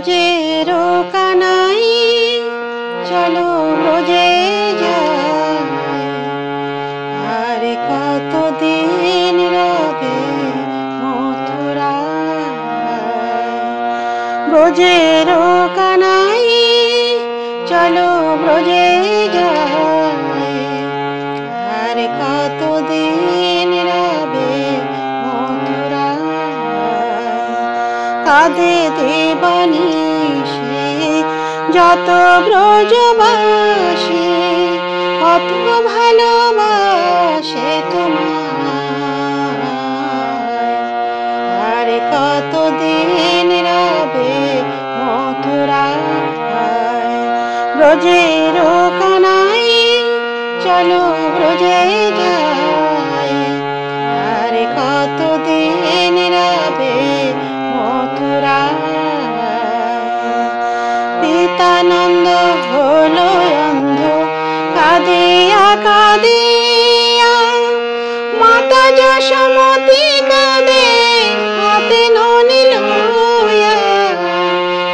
ব্রজের কানাই চলো ব্রজে যাই, আর কতদিন রবে মথুরা। ব্রজের কানাই চলো ব্রজে যাই, আর কতদিন রবে মথুরা। কাঁদে দেবানিশে যত ব্রজবাসী, কত ভালোবাসে তোমায়, আর কতদিন রবে মথুরায়। ব্রজের কানাই চলো ব্রজে যাই, আর কতদিন রবে মথুরা। পিতানন্দ হলো অন্ধ কাঁদিয়া কাঁদিয়া, মাতা যশোমতী কাঁদে হাতে ননি লইয়া।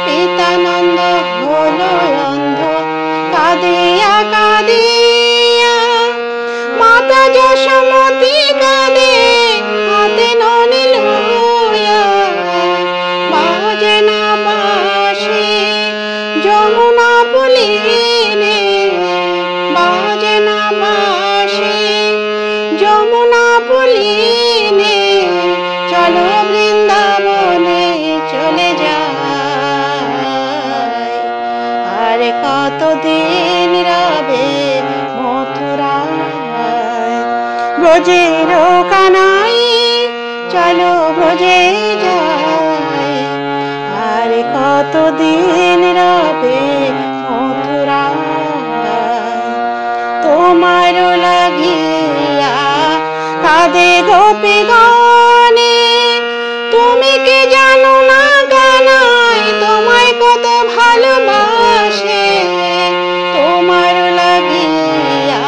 পিতানন্দ হলো অন্ধ কাঁদিয়া কাঁদিয়া, মাতা যশোমতী কাঁদে হাতে ননি লইয়া। বাজে না বাঁশি যমুনা পুলিনে, বাজে না বাঁশি যমুনা পুলিনে, চলো বৃন্দাবনে চলে যাই, আর কতদিন রবে মথুরায়। ব্রজের কানাই চলো ব্রজে যাই, আর কতদিন রবে মথুরায়। তোমার লাগিয়া কাঁদে গোপীগণে, তুমি কি জানো না কানাই তোমায় কত ভালোবাসে। তোমার লাগিয়া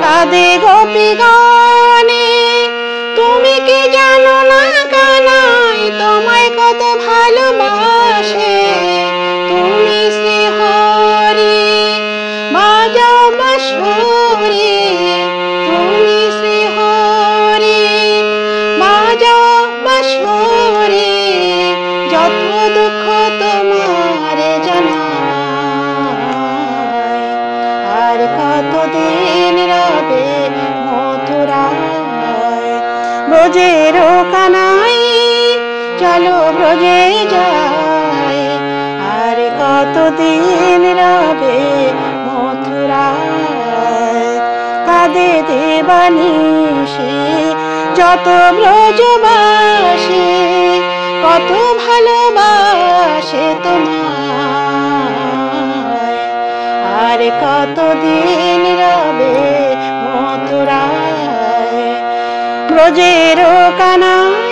কাঁদে গোপীগণে, তুমি কি জানো না কানাই তোমায় কত ভালোবাসে। তুমি শ্রী হরি বাজাও বাঁশরি, তুমি শ্রী হরি বাজাও বাঁশরি, যত দুঃখ তোমার জানাই, আর কতদিন রবে মথুরায়। ব্রজের কানাই চলো ব্রজে যাই, আর কতদিন রবে মথুরায়। কাঁদে দেবানিশে যত ব্রজবাসী, কত ভালোবাসে তোমায়, আর কতদিন রবে মথুরায়। ব্রজের কানাই